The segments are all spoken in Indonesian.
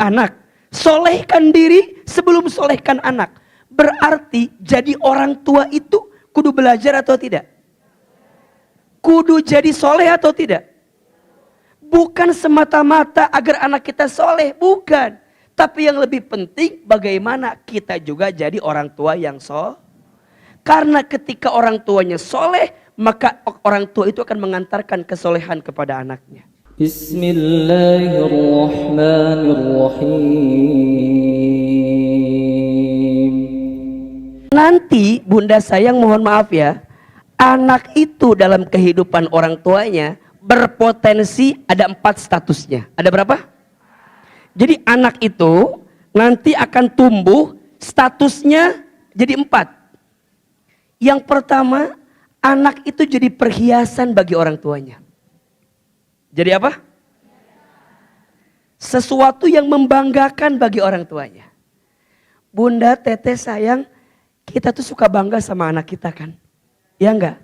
anak. Solehkan diri sebelum solehkan anak. Berarti jadi orang tua itu kudu belajar atau tidak? Kudu jadi soleh atau tidak? Bukan semata-mata agar anak kita soleh, bukan. Tapi yang lebih penting bagaimana kita juga jadi orang tua yang soleh. Karena ketika orang tuanya soleh, maka orang tua itu akan mengantarkan kesolehan kepada anaknya. Bismillahirrahmanirrahim. Nanti bunda sayang mohon maaf ya, anak itu dalam kehidupan orang tuanya berpotensi ada 4 statusnya. Ada berapa? Jadi anak itu nanti akan tumbuh statusnya jadi 4. Yang pertama, anak itu jadi perhiasan bagi orang tuanya. Jadi apa? Sesuatu yang membanggakan bagi orang tuanya. Bunda, teteh sayang, kita tuh suka bangga sama anak kita kan? Ya enggak?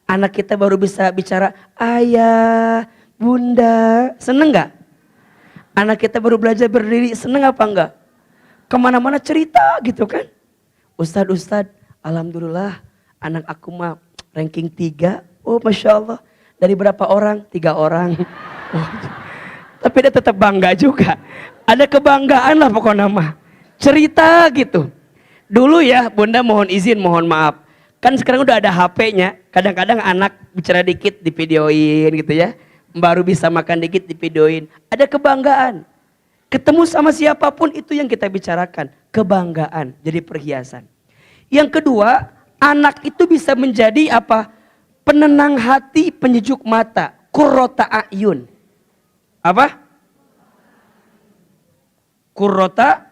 Anak kita baru bisa bicara, ayah, bunda, seneng enggak? Anak kita baru belajar berdiri, seneng apa enggak? Kemana-mana cerita gitu kan? Ustadz, alhamdulillah anak aku mah ranking 3. Oh Masya Allah. Dari berapa orang? 3 orang. Oh, tapi dia tetap bangga juga. Ada kebanggaan lah pokoknya mah. Cerita gitu. Dulu ya bunda mohon izin, mohon maaf. Kan sekarang udah ada HP-nya. Kadang-kadang anak bicara dikit divideoin gitu ya. Baru bisa makan dikit divideoin. Ada kebanggaan. Ketemu sama siapapun itu yang kita bicarakan. Kebanggaan. Jadi perhiasan. Yang kedua, anak itu bisa menjadi apa? Penenang hati, penyejuk mata. Qurrata a'yun. Apa? Qurrata.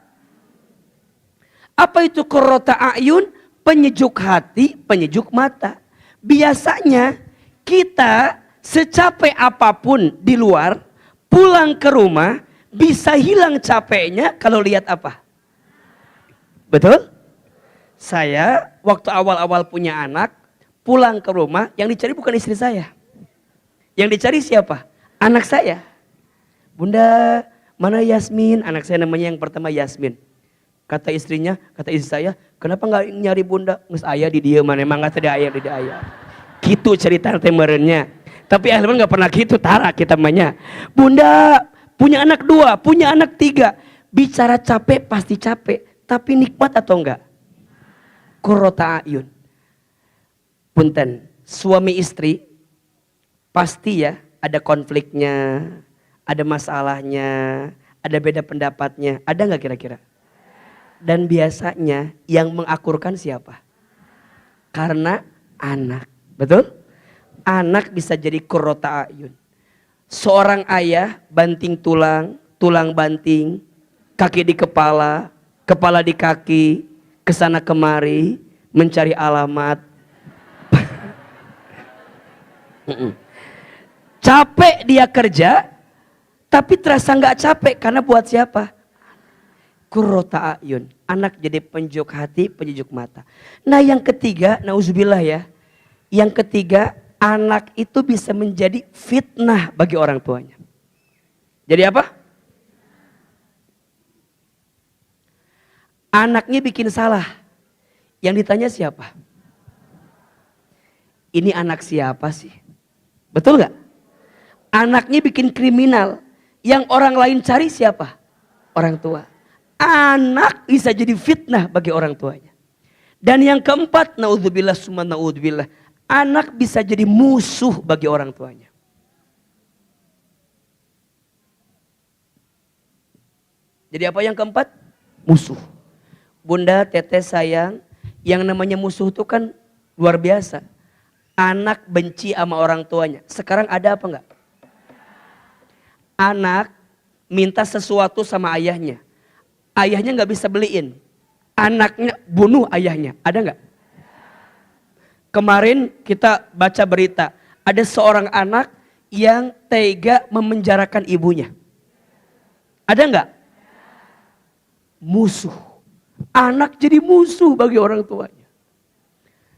Apa itu qurrata a'yun? Penyejuk hati, penyejuk mata. Biasanya kita secapek apapun di luar, pulang ke rumah bisa hilang capeknya kalau lihat apa? Betul? Saya waktu awal-awal punya anak, pulang ke rumah, yang dicari bukan istri saya. Yang dicari siapa? Anak saya. Bunda, mana Yasmin? Anak saya namanya yang pertama Yasmin. Kata istrinya, kata istri saya, kenapa nggak nyari bunda? Nges ayah di dia mana? Emang nggak ada ayah di dia ayah. Gitu cerita temerenya. Tapi akhirnya nggak pernah gitu, tara kita namanya. Bunda punya anak 2, punya anak 3. Bicara capek pasti capek, tapi nikmat atau enggak? Qurrata a'yun. Punten, suami istri pasti ya ada konfliknya, ada masalahnya, ada beda pendapatnya. Ada nggak kira-kira? Dan biasanya yang mengakurkan siapa? Karena anak, betul? Anak bisa jadi qurrata a'yun. Seorang ayah banting tulang, tulang banting, kaki di kepala, kepala di kaki, kesana kemari, mencari alamat. Capek dia kerja, tapi terasa nggak capek karena buat siapa? Qurrata a'yun. Anak jadi penyejuk hati, penyejuk mata. Nah yang ketiga, nauzubillah ya. Yang ketiga, anak itu bisa menjadi fitnah bagi orang tuanya. Jadi apa? Anaknya bikin salah. Yang ditanya siapa? Ini anak siapa sih? Betul gak? Anaknya bikin kriminal. Yang orang lain cari siapa? Orang tua. Anak bisa jadi fitnah bagi orang tuanya. Dan yang keempat, naudzubillah summa naudzubillah. Anak bisa jadi musuh bagi orang tuanya. Jadi apa yang keempat? Musuh. Bunda, teteh sayang, yang namanya musuh itu kan luar biasa. Anak benci sama orang tuanya. Sekarang ada apa enggak? Anak minta sesuatu sama ayahnya. Ayahnya nggak bisa beliin. Anaknya bunuh ayahnya. Ada nggak? Kemarin kita baca berita. Ada seorang anak yang tega memenjarakan ibunya. Ada nggak? Musuh. Anak jadi musuh bagi orang tuanya.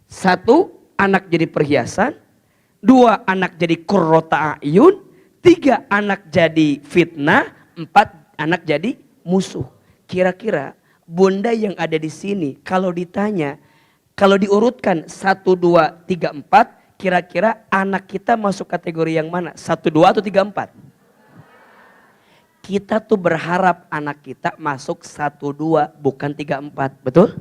1, anak jadi perhiasan. 2, anak jadi qurrata a'yun. 3, anak jadi fitnah. 4, anak jadi musuh. Kira-kira bunda yang ada di sini kalau ditanya, kalau diurutkan 1, 2, 3, 4, kira-kira anak kita masuk kategori yang mana? 1, 2 atau 3, 4? Kita tuh berharap anak kita masuk 1, 2 bukan 3, 4, betul?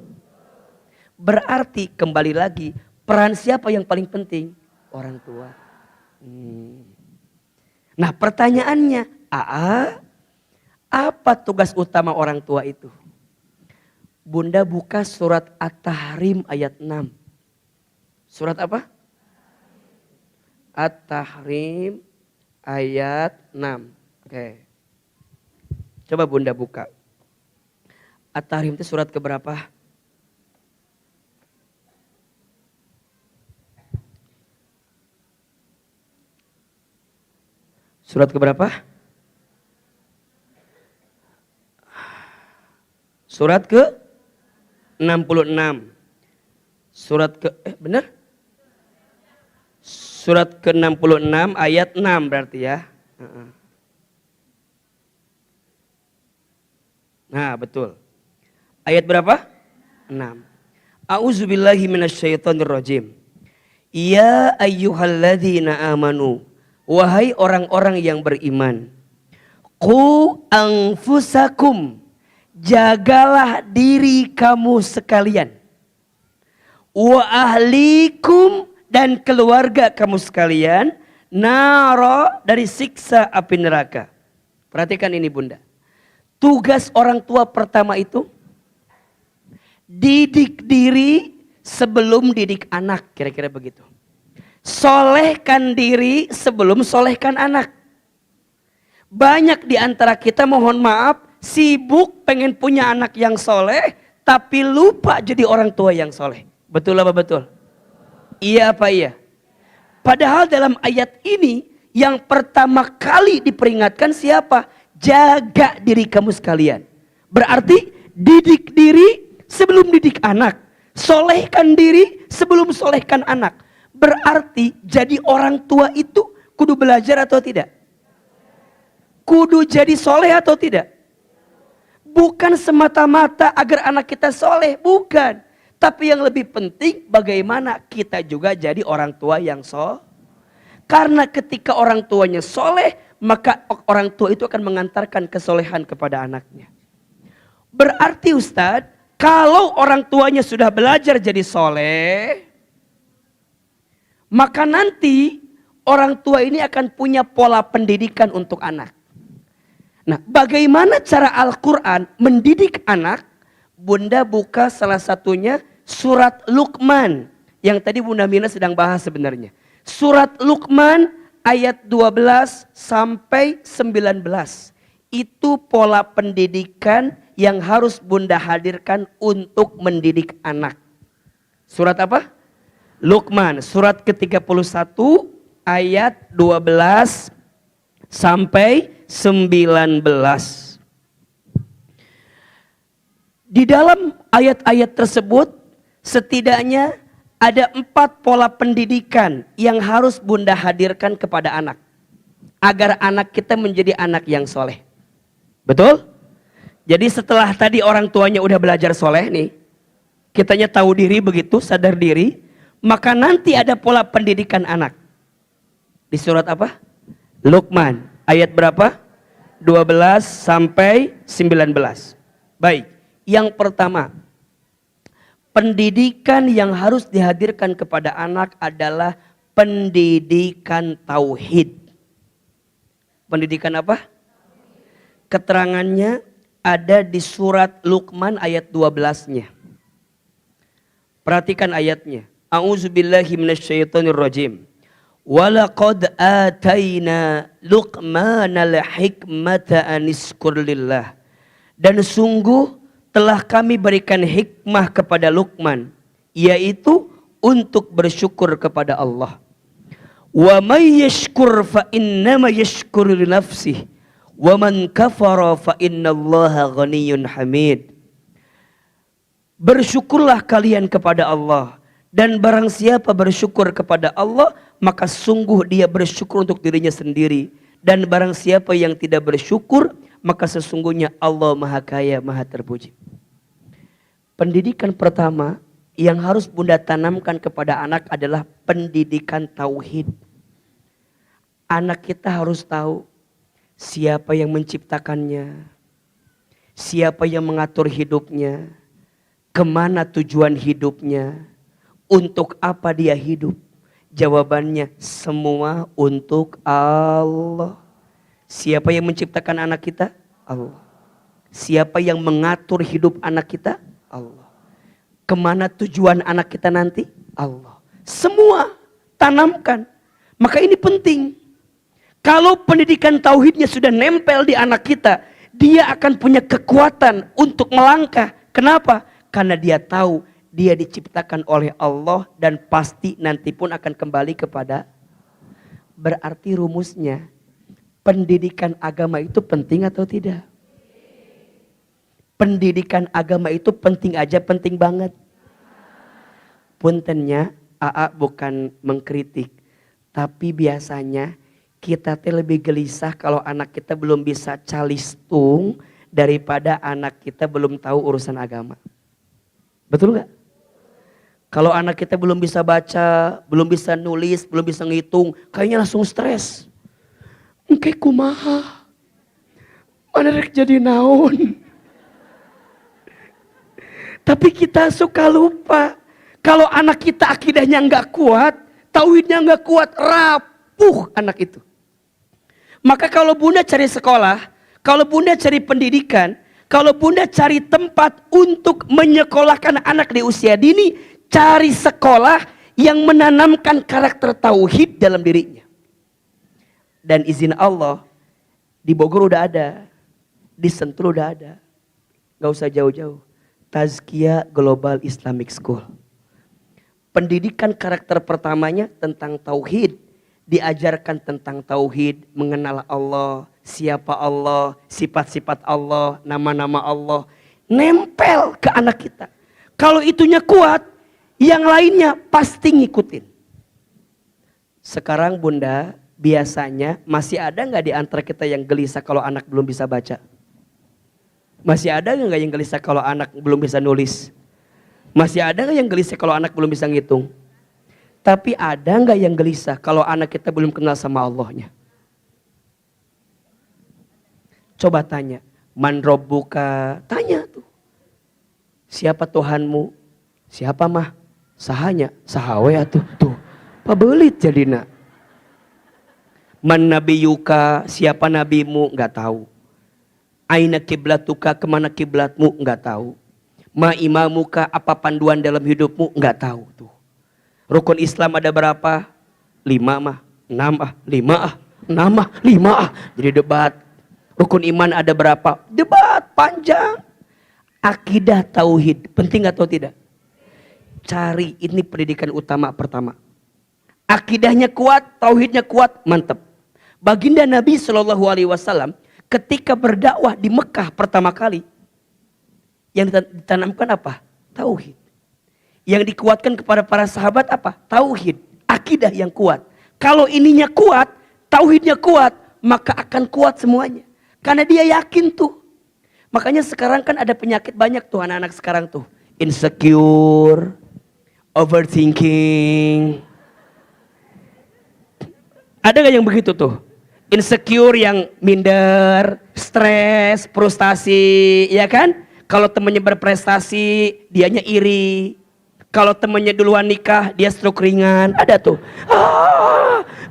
Berarti kembali lagi, peran siapa yang paling penting? Orang tua. Nah pertanyaannya, apa tugas utama orang tua itu? Bunda buka surat At-Tahrim ayat 6. Surat apa? At-Tahrim ayat 6. Oke. Coba Bunda buka. At-Tahrim itu surat keberapa? Surat keberapa? Surat ke 66. Surat ke benar? Surat ke 66 ayat 6 berarti ya. Nah, betul. Ayat berapa? 6. A'udzubillahi minasyaitonirrajim. Ya ayyuhalladzina amanu. Wahai orang-orang yang beriman, qu anfusakum, jagalah diri kamu sekalian, wa ahlikum, dan keluarga kamu sekalian, naro, dari siksa api neraka. Perhatikan ini Bunda. Tugas orang tua pertama itu didik diri sebelum didik anak, kira-kira begitu. Solehkan diri sebelum solehkan anak. Banyak di antara kita, mohon maaf, sibuk pengen punya anak yang soleh, tapi lupa jadi orang tua yang soleh. Betul apa betul? Iya apa iya? Padahal dalam ayat ini yang pertama kali diperingatkan siapa? Jaga diri kamu sekalian. Berarti didik diri sebelum didik anak. Solehkan diri sebelum solehkan anak. Berarti jadi orang tua itu kudu belajar atau tidak? Kudu jadi soleh atau tidak? Bukan semata-mata agar anak kita soleh, bukan. Tapi yang lebih penting bagaimana kita juga jadi orang tua yang soleh. Karena ketika orang tuanya soleh, maka orang tua itu akan mengantarkan kesolehan kepada anaknya. Berarti Ustadz, kalau orang tuanya sudah belajar jadi soleh, maka nanti orang tua ini akan punya pola pendidikan untuk anak. Nah, bagaimana cara Al-Quran mendidik anak? Bunda buka salah satunya surat Luqman. Yang tadi Bunda Mina sedang bahas sebenarnya. Surat Luqman ayat 12 sampai 19. Itu pola pendidikan yang harus Bunda hadirkan untuk mendidik anak. Surat apa? Luqman, surat ke-31 ayat 12 sampai 19. Di dalam ayat-ayat tersebut setidaknya ada 4 pola pendidikan yang harus Bunda hadirkan kepada anak. Agar anak kita menjadi anak yang soleh. Betul? Jadi setelah tadi orang tuanya udah belajar soleh nih. Kitanya tahu diri begitu, sadar diri. Maka nanti ada pola pendidikan anak. Di surat apa? Luqman. Ayat berapa? 12 sampai 19. Baik. Yang pertama. Pendidikan yang harus dihadirkan kepada anak adalah pendidikan tauhid. Pendidikan apa? Keterangannya ada di surat Luqman ayat 12-nya. Perhatikan ayatnya. A'udzubillahi minasyaitonirrajim. Walaqad atayna Luqmanal hikmata aniskur lillah. Dan sungguh telah kami berikan hikmah kepada Luqman, yaitu untuk bersyukur kepada Allah. Wa may yashkur fa innama yashkuru li nafsihi wa man kafara fa innallaha ghaniyyun hamid. Bersyukurlah kalian kepada Allah. Dan barang siapa bersyukur kepada Allah, maka sungguh dia bersyukur untuk dirinya sendiri. Dan barang siapa yang tidak bersyukur, maka sesungguhnya Allah Maha Kaya, Maha Terpuji. Pendidikan pertama yang harus Bunda tanamkan kepada anak adalah pendidikan tauhid. Anak kita harus tahu siapa yang menciptakannya, siapa yang mengatur hidupnya, kemana tujuan hidupnya, untuk apa dia hidup. Jawabannya semua untuk Allah. Siapa yang menciptakan anak kita? Allah. Siapa yang mengatur hidup anak kita? Allah. Kemana tujuan anak kita nanti? Allah. Semua tanamkan. Maka ini penting. Kalau pendidikan tauhidnya sudah nempel di anak kita, dia akan punya kekuatan untuk melangkah. Kenapa? Karena dia tahu dia diciptakan oleh Allah dan pasti nanti pun akan kembali kepada. Berarti rumusnya, pendidikan agama itu penting atau tidak? Pendidikan agama itu penting aja, penting banget. Puntennya, AA bukan mengkritik. Tapi biasanya kita lebih gelisah kalau anak kita belum bisa calistung daripada anak kita belum tahu urusan agama. Betul gak? Kalau anak kita belum bisa baca, belum bisa nulis, belum bisa ngitung, kayaknya langsung stres. Engke kumaha, mana rek jadi naon. Tapi kita suka lupa. Kalau anak kita akidahnya nggak kuat, tauhidnya nggak kuat, rapuh anak itu. Maka kalau Bunda cari sekolah, kalau Bunda cari pendidikan, kalau Bunda cari tempat untuk menyekolahkan anak di usia dini, cari sekolah yang menanamkan karakter tauhid dalam dirinya. Dan izin Allah, di Bogor udah ada, di Sentul udah ada. Gak usah jauh-jauh. Tazkiyah Global Islamic School. Pendidikan karakter pertamanya tentang tauhid. Diajarkan tentang tauhid, mengenal Allah, siapa Allah, sifat-sifat Allah, nama-nama Allah. Nempel ke anak kita. Kalau itunya kuat, yang lainnya pasti ngikutin. Sekarang Bunda, biasanya masih ada nggak di antara kita yang gelisah kalau anak belum bisa baca? Masih ada nggak yang gelisah kalau anak belum bisa nulis? Masih ada nggak yang gelisah kalau anak belum bisa ngitung? Tapi ada nggak yang gelisah kalau anak kita belum kenal sama Allahnya? Coba tanya, man robbuka? Tanya tuh. Siapa Tuhanmu? Siapa mah? Sahanya, sahawe atuh tuh. Pabelit jadina. Man nabiyuka, siapa nabimu? Enggak tahu. Aina kiblatuka, kemana kiblatmu? Enggak tahu. Ma imamuka, apa panduan dalam hidupmu? Enggak tahu tuh. Rukun Islam ada berapa? 5 mah, 6 ah, 5 ah, 6 ah, 5 ah. Jadi debat. Rukun iman ada berapa? Debat panjang. Akidah tauhid penting atau tidak? Cari, ini pendidikan utama pertama. Akidahnya kuat, tauhidnya kuat, mantap. Baginda Nabi SAW ketika berdakwah di Mekah pertama kali, yang ditanamkan apa? Tauhid. Yang dikuatkan kepada para sahabat apa? Tauhid. Akidah yang kuat. Kalau ininya kuat, tauhidnya kuat, maka akan kuat semuanya. Karena dia yakin tuh. Makanya sekarang kan ada penyakit banyak tuh anak-anak sekarang tuh. Insecure, overthinking. Ada gak yang begitu tuh? Insecure yang minder, stres, frustasi, ya kan? Kalau temennya berprestasi, dianya iri. Kalau temennya duluan nikah, dia stroke ringan. Ada tuh.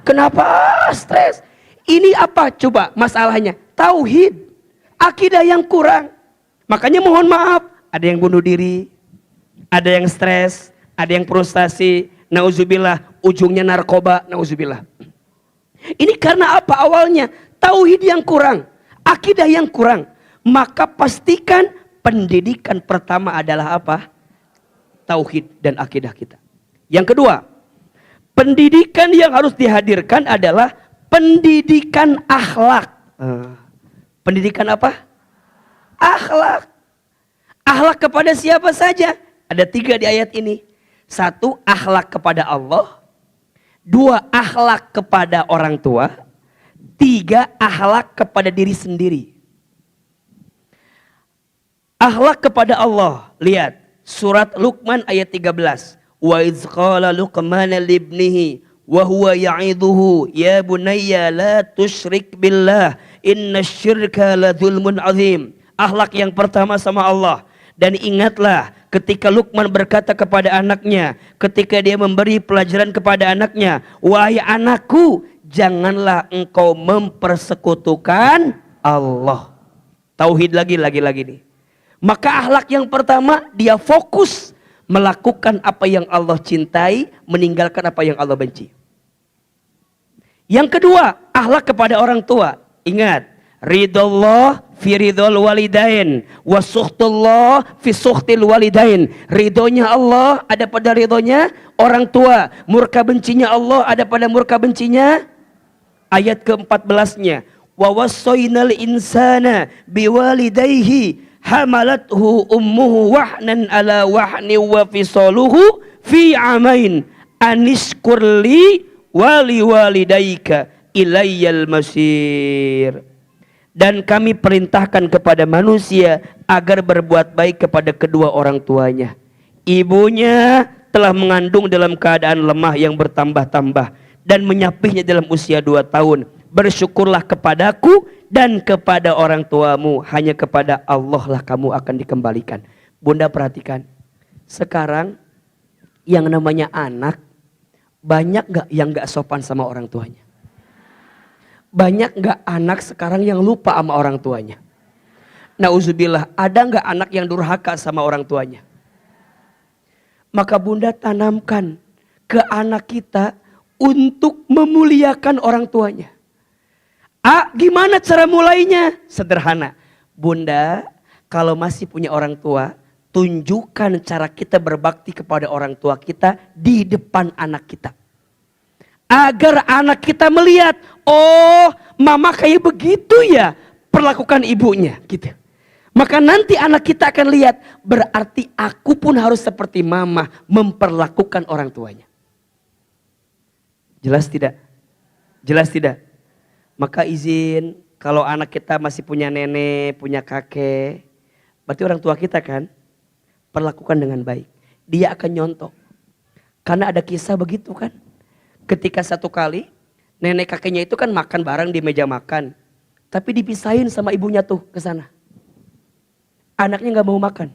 Kenapa stres? Ini apa coba masalahnya? Tauhid. Akidah yang kurang. Makanya mohon maaf, ada yang bunuh diri, ada yang stres, ada yang frustasi, nauzubillah, ujungnya narkoba, nauzubillah. Ini karena apa awalnya? Tauhid yang kurang, akidah yang kurang. Maka pastikan pendidikan pertama adalah apa? Tauhid dan akidah kita. Yang kedua, pendidikan yang harus dihadirkan adalah pendidikan akhlak. Pendidikan apa? Akhlak. Akhlak kepada siapa saja? Ada 3 di ayat ini. 1, akhlak kepada Allah. 2, akhlak kepada orang tua. 3, akhlak kepada diri sendiri. Akhlak kepada Allah. Lihat surat Luqman ayat 13. Wa idz qala Luqman libnihi wa huwa ya'idhuhu ya bunayya la tusyrik billah innasyirka ladzulmun azim. Akhlak yang pertama sama Allah. Dan ingatlah ketika Luqman berkata kepada anaknya, ketika dia memberi pelajaran kepada anaknya, wahai anakku, janganlah engkau mempersekutukan Allah. Tauhid lagi nih. Maka akhlak yang pertama, dia fokus melakukan apa yang Allah cintai, meninggalkan apa yang Allah benci. Yang kedua, akhlak kepada orang tua. Ingat, ridallah fi ridhol walidain, wa sukhtullah fi sukhtil walidain. Ridhonya Allah ada pada ridhonya orang tua, murka bencinya Allah ada pada murka bencinya. Ayat ke-14-nya, wa wassaynal insana biwalidayhi hamalathu ummuhu wahnan ala wahni wa fisaluhu fi amain anishkurli wali walidayka ilayyal masir. Dan kami perintahkan kepada manusia agar berbuat baik kepada kedua orang tuanya. Ibunya telah mengandung dalam keadaan lemah yang bertambah-tambah dan menyapihnya dalam usia 2 tahun. Bersyukurlah kepadaku dan kepada orang tuamu. Hanya kepada Allah lah kamu akan dikembalikan. Bunda perhatikan. Sekarang yang namanya anak, banyak gak yang gak sopan sama orang tuanya? Banyak gak anak sekarang yang lupa sama orang tuanya? Nauzubillah, ada gak anak yang durhaka sama orang tuanya? Maka bunda tanamkan ke anak kita untuk memuliakan orang tuanya. Gimana cara mulainya? Sederhana. Bunda, kalau masih punya orang tua, tunjukkan cara kita berbakti kepada orang tua kita di depan anak kita. Agar anak kita melihat, oh mama kayak begitu ya perlakukan ibunya gitu. Maka nanti anak kita akan lihat, berarti aku pun harus seperti mama memperlakukan orang tuanya. Jelas tidak? Jelas tidak? Maka izin, kalau anak kita masih punya nenek, punya kakek, berarti orang tua kita kan, perlakukan dengan baik. Dia akan nyontok. Karena ada kisah begitu kan. Ketika satu kali nenek kakeknya itu kan makan bareng di meja makan, tapi dipisahin sama ibunya tuh ke sana. Anaknya nggak mau makan.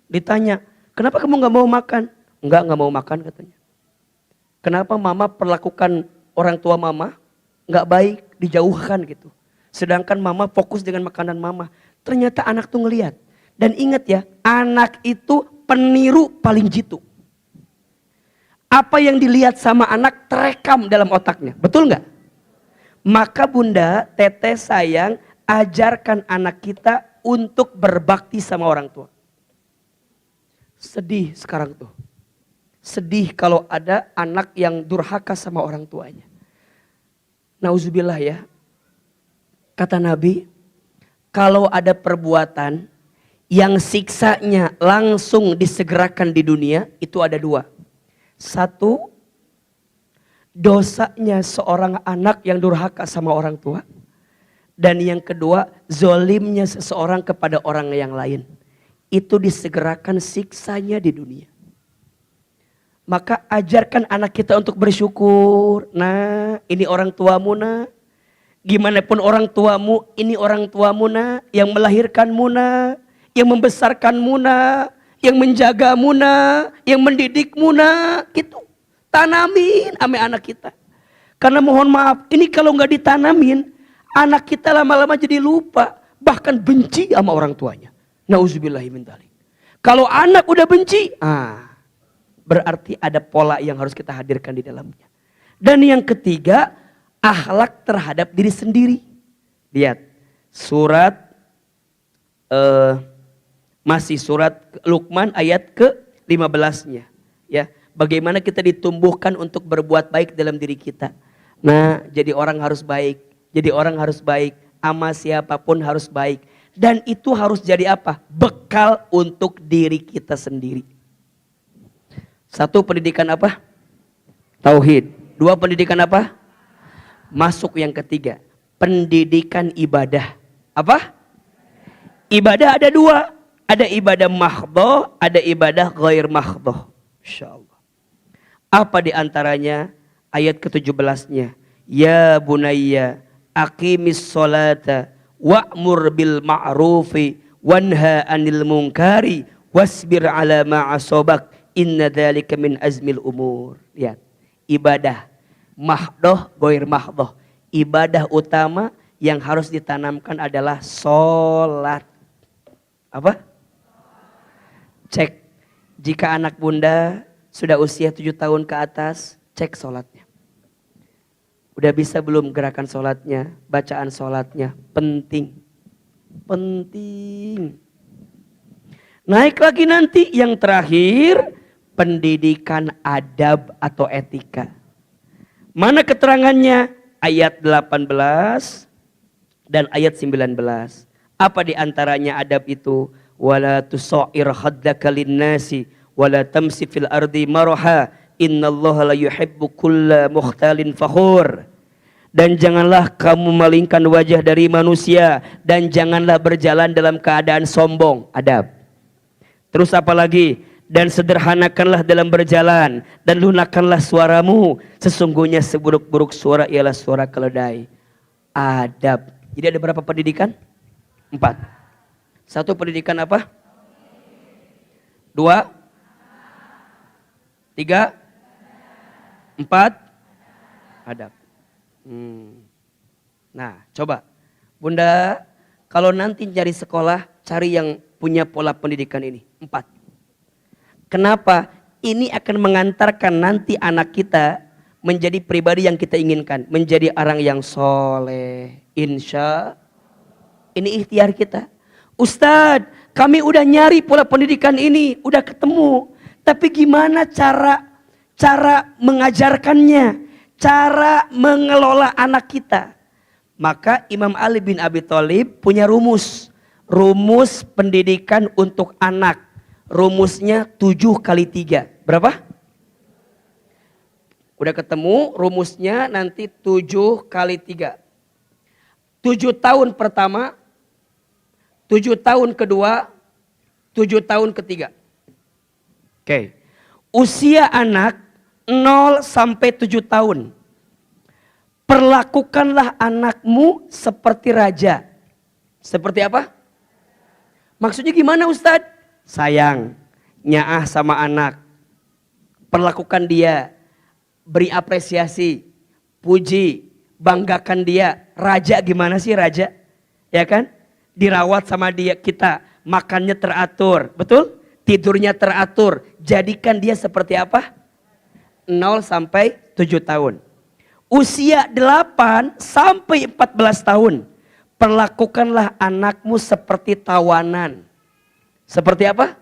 Ditanya, kenapa kamu nggak mau makan? Nggak mau makan katanya. Kenapa mama perlakukan orang tua mama nggak baik, dijauhkan gitu. Sedangkan mama fokus dengan makanan mama. Ternyata anak tuh ngelihat. Dan ingat ya, anak itu peniru paling jitu. Apa yang dilihat sama anak terekam dalam otaknya. Betul nggak? Maka bunda, teteh sayang, ajarkan anak kita untuk berbakti sama orang tua. Sedih sekarang tuh. Sedih kalau ada anak yang durhaka sama orang tuanya. Nauzubillah ya. Kata Nabi, kalau ada perbuatan yang siksanya langsung disegerakan di dunia, itu ada 2. 1, dosanya seorang anak yang durhaka sama orang tua. Dan yang kedua, zolimnya seseorang kepada orang yang lain. Itu disegerakan siksanya di dunia. Maka ajarkan anak kita untuk bersyukur. Nah, ini orang tuamu nak. Gimana pun orang tuamu, ini orang tuamu nak. Yang melahirkanmu nak. Yang membesarkanmu nak. Yang menjagamu nak. Yang mendidikmu nak. Gitu. Tanamin ame anak kita. Karena mohon maaf, ini kalau nggak ditanamin, anak kita lama-lama jadi lupa. Bahkan benci sama orang tuanya. Nauzubillahi min dzalik. Kalau anak udah benci, berarti ada pola yang harus kita hadirkan di dalamnya. Dan yang ketiga, akhlak terhadap diri sendiri. Lihat, masih surat Luqman ayat ke-15-nya. Ya, bagaimana kita ditumbuhkan untuk berbuat baik dalam diri kita. Nah, jadi orang harus baik. Jadi orang harus baik. Ama siapapun harus baik. Dan itu harus jadi apa? Bekal untuk diri kita sendiri. 1, pendidikan apa? Tauhid. 2, pendidikan apa? Masuk yang ketiga. Pendidikan ibadah. Apa? Ibadah ada 2. Ada ibadah mahdhah, ada ibadah ghair mahdhah. Insyaallah. Apa di antaranya? Ayat ke-17-nya. Ya bunayya aqimis sholata wa'mur bil ma'rufi wanha 'anil munkari wasbir 'ala ma asabak inna dzalika min azmil umur. Lihat. Ibadah mahdhah, ghair mahdhah. Ibadah utama yang harus ditanamkan adalah sholat. Apa? Cek. Jika anak bunda sudah usia 7 tahun ke atas, cek sholatnya. Udah bisa belum gerakan sholatnya, bacaan sholatnya? Penting. Penting. Naik lagi nanti yang terakhir, pendidikan adab atau etika. Mana keterangannya? Ayat 18 dan ayat 19. Apa di antaranya adab itu? Wala tusa'ir haddaka linnasi wala tamsi fil ardi maraha innallaha la yuhibbu kulla mukhtalin fakhur. Dan janganlah kamu malingkan wajah dari manusia dan janganlah berjalan dalam keadaan sombong. Adab. Terus apa lagi? Dan sederhanakanlah dalam berjalan dan lunakkanlah suaramu. Sesungguhnya seburuk-buruk suara ialah suara keledai. Adab. Jadi ada berapa pendidikan? 4. 1 pendidikan apa? 2, 3, 4 adab. Nah, coba Bunda, kalau nanti cari sekolah, cari yang punya pola pendidikan ini. 4. Kenapa? Ini akan mengantarkan nanti anak kita menjadi pribadi yang kita inginkan, menjadi orang yang soleh. Insya ini ikhtiar kita. Ustadz, kami udah nyari pola pendidikan ini, udah ketemu. Tapi gimana cara mengajarkannya, cara mengelola anak kita? Maka Imam Ali bin Abi Thalib punya rumus. Rumus pendidikan untuk anak. Rumusnya 7 kali 3. Berapa? Udah ketemu rumusnya nanti 7 kali 3. 7 tahun pertama, 7 tahun kedua, 7 tahun ketiga. Oke. Usia anak 0 sampai 7 tahun. Perlakukanlah anakmu seperti raja. Seperti apa? Maksudnya gimana Ustadz? Sayang, nyaah sama anak. Perlakukan dia. Beri apresiasi. Puji. Banggakan dia. Raja gimana sih raja? Ya kan? Dirawat sama dia kita, makannya teratur, betul? Tidurnya teratur. Jadikan dia seperti apa? 0 sampai 7 tahun. Usia 8 sampai 14 tahun. Perlakukanlah anakmu seperti tawanan. Seperti apa?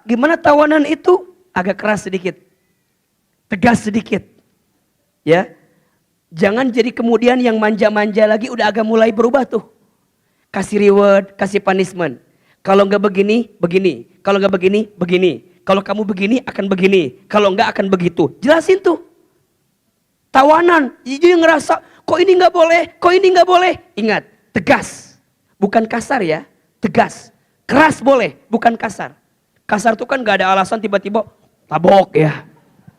Gimana tawanan itu? Agak keras sedikit. Tegas sedikit. Ya. Jangan jadi kemudian yang manja-manja lagi udah agak mulai berubah tuh. Kasih reward, kasih punishment. Kalau enggak begini, begini. Kalau enggak begini, begini. Kalau kamu begini akan begini. Kalau enggak akan begitu. Jelasin tuh. Tawanan. Jadi ngerasa kok ini enggak boleh, kok ini enggak boleh. Ingat, tegas. Bukan kasar ya, tegas. Keras boleh, bukan kasar. Kasar tuh kan enggak ada alasan tiba-tiba tabok ya.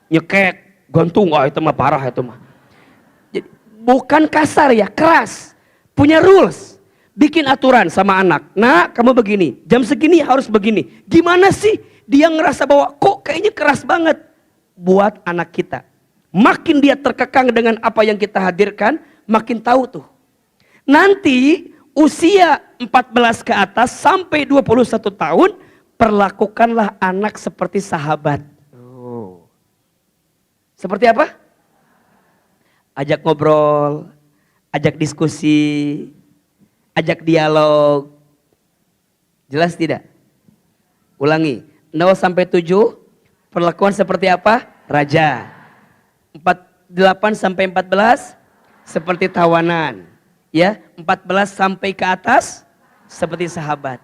Nyekek, gantung, itu mah parah itu mah. Bukan kasar ya, keras. Punya rules. Bikin aturan sama anak. Nah, kamu begini. Jam segini harus begini. Gimana sih dia ngerasa bahwa kok kayaknya keras banget. Buat anak kita. Makin dia terkekang dengan apa yang kita hadirkan, makin tahu tuh. Nanti usia 14 ke atas sampai 21 tahun, perlakukanlah anak seperti sahabat. Seperti apa? Ajak ngobrol, ajak diskusi, ajak dialog. Jelas tidak? Ulangi. 0 sampai 7, perlakuan seperti apa? Raja. 8 sampai 14, seperti tawanan. Ya, 14 sampai ke atas, seperti sahabat.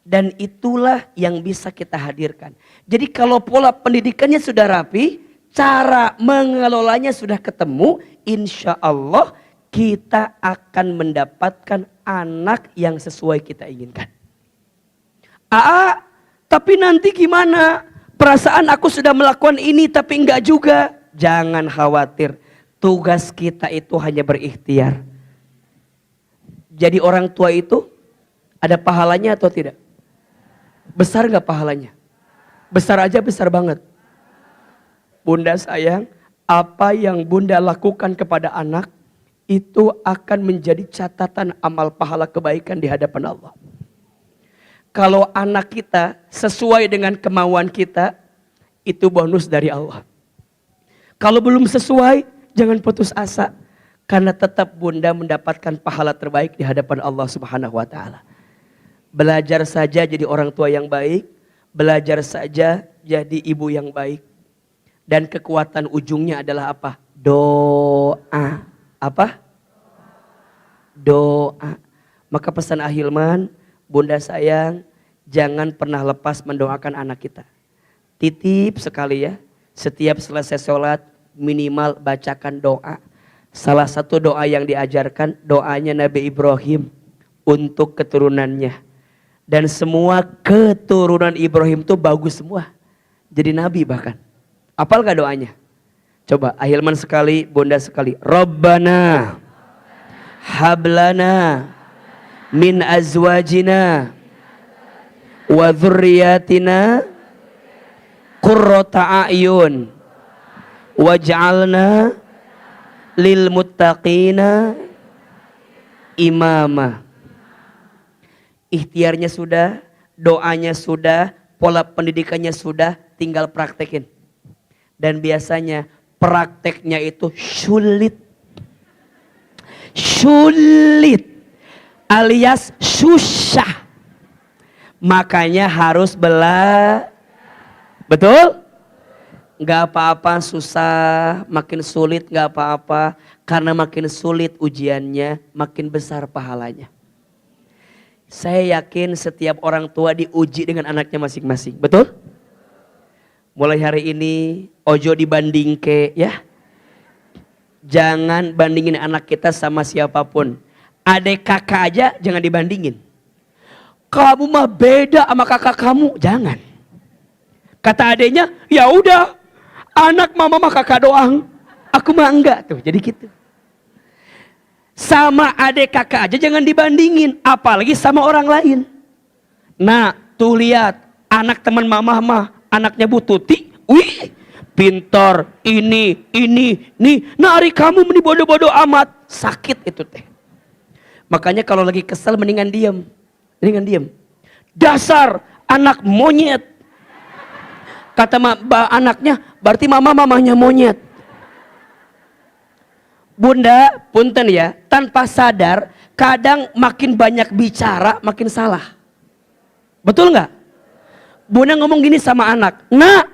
Dan itulah yang bisa kita hadirkan. Jadi kalau pola pendidikannya sudah rapi, cara mengelolanya sudah ketemu, insya Allah kita akan mendapatkan anak yang sesuai kita inginkan. Aa, tapi nanti gimana? Perasaan aku sudah melakukan ini tapi enggak juga. Jangan khawatir. Tugas kita itu hanya berikhtiar. Jadi orang tua itu ada pahalanya atau tidak? Besar enggak pahalanya? Besar aja, besar banget. Bunda sayang, apa yang bunda lakukan kepada anak itu akan menjadi catatan amal pahala kebaikan di hadapan Allah. Kalau anak kita sesuai dengan kemauan kita, itu bonus dari Allah. Kalau belum sesuai, jangan putus asa. Karena tetap bunda mendapatkan pahala terbaik di hadapan Allah Subhanahu wa ta'ala. Belajar saja jadi orang tua yang baik. Belajar saja jadi ibu yang baik. Dan kekuatan ujungnya adalah apa? Doa. Apa? Doa. Maka pesan Ahilman, bunda sayang, jangan pernah lepas mendoakan anak kita. Titip sekali ya, setiap selesai sholat minimal bacakan doa. Salah satu doa yang diajarkan doanya Nabi Ibrahim untuk keturunannya. Dan semua keturunan Ibrahim itu bagus semua. Jadi Nabi bahkan. Apal gak doanya? Coba Ahilman sekali, bunda sekali. Rabbana hablana min azwajina wa dzurriyyatina qurrata a'yun waj'alna lil muttaqina imama. Ikhtiarnya sudah, doanya sudah, pola pendidikannya sudah, tinggal praktekin. Dan biasanya prakteknya itu sulit. Sulit alias susah. Makanya harus betul? Gak apa-apa susah, makin sulit gak apa-apa. Karena makin sulit ujiannya, makin besar pahalanya. Saya yakin setiap orang tua diuji dengan anaknya masing-masing, betul? Mulai hari ini, ojo dibandingke ya. Jangan bandingin anak kita sama siapapun. Adek kakak aja jangan dibandingin. Kamu mah beda sama kakak kamu, jangan. Kata adeknya, ya udah, anak mama mah kakak doang, aku mah enggak tuh, jadi gitu. Sama adek kakak aja jangan dibandingin, apalagi sama orang lain. Nah, tuh lihat, anak teman mama mah, anaknya Bu Tuti, wih, pintar, ini, nih, nari kamu meni bodoh-bodoh amat, sakit itu teh. Makanya kalau lagi kesel mendingan diem. Dasar anak monyet. Kata anaknya, berarti mamahnya monyet. Bunda, punten ya, tanpa sadar, kadang makin banyak bicara, makin salah. Betul nggak? Bunda ngomong gini sama anak, nak,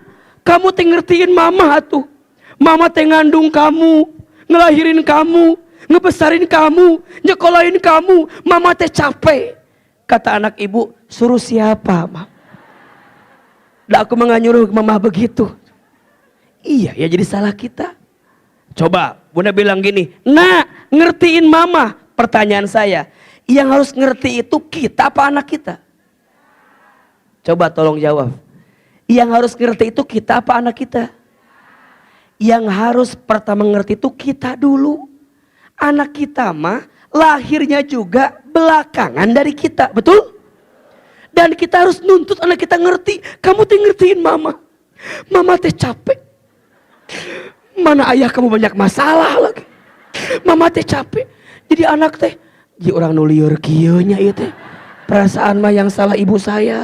kamu teh ngertiin mama tuh. Mama teh ngandung kamu, ngelahirin kamu, ngebesarin kamu, nyekolahin kamu. Mama teh capek. Kata anak ibu, suruh siapa? Lah aku mah nyuruh mama begitu. Iya ya, jadi salah kita. Coba bunda bilang gini, nak ngertiin mama. Pertanyaan saya, yang harus ngerti itu kita apa anak kita? Coba tolong jawab. Yang harus ngerti itu kita apa anak kita? Yang harus pertama ngerti itu kita dulu. Anak kita mah lahirnya juga belakangan dari kita, betul? Dan kita harus nuntut anak kita ngerti. Kamu teh ngertiin mama. Mama teh capek. Mana ayah kamu banyak masalah lagi. Mama teh capek. Jadi anak teh, ji orang nuliur kieu nya ieu teh. Perasaan mah yang salah ibu saya.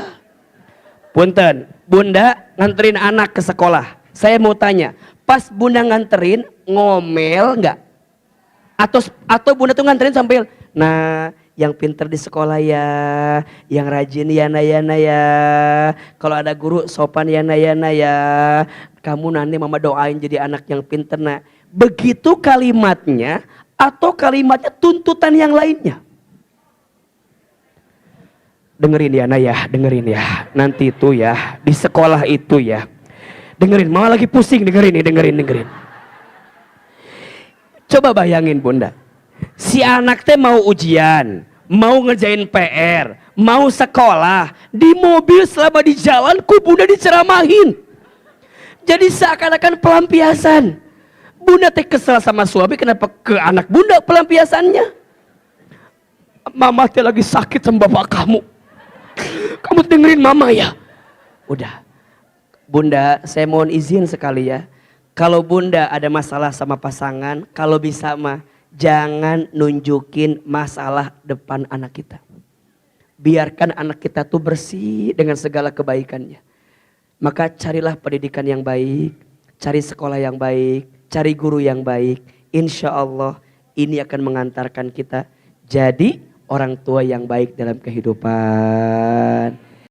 Punten, bunda nganterin anak ke sekolah. Saya mau tanya, pas bunda nganterin ngomel nggak? Atau bunda tuh nganterin sambil, nah yang pinter di sekolah ya, yang rajin ya Nayana ya, kalau ada guru sopan ya Nayana ya, kamu nanti mama doain jadi anak yang pinter nak. Begitu kalimatnya atau kalimatnya tuntutan yang lainnya? Dengerin ya Naya, dengerin ya, nanti itu ya, di sekolah itu ya, dengerin, mama lagi pusing, dengerin. Coba bayangin bunda, si anak teh mau ujian, mau ngerjain PR, mau sekolah, di mobil selama di jalan ku bunda diceramahin. Jadi seakan-akan pelampiasan. Bunda teh kesel sama suami, kenapa ke anak bunda pelampiasannya? Mama teh lagi sakit sama bapak kamu. Kamu dengerin mama ya. Udah. Bunda, saya mohon izin sekali ya. Kalau bunda ada masalah sama pasangan, kalau bisa mah jangan nunjukin masalah depan anak kita. Biarkan anak kita tuh bersih dengan segala kebaikannya. Maka carilah pendidikan yang baik, cari sekolah yang baik, cari guru yang baik. Insya Allah ini akan mengantarkan kita jadi orang tua yang baik dalam kehidupan.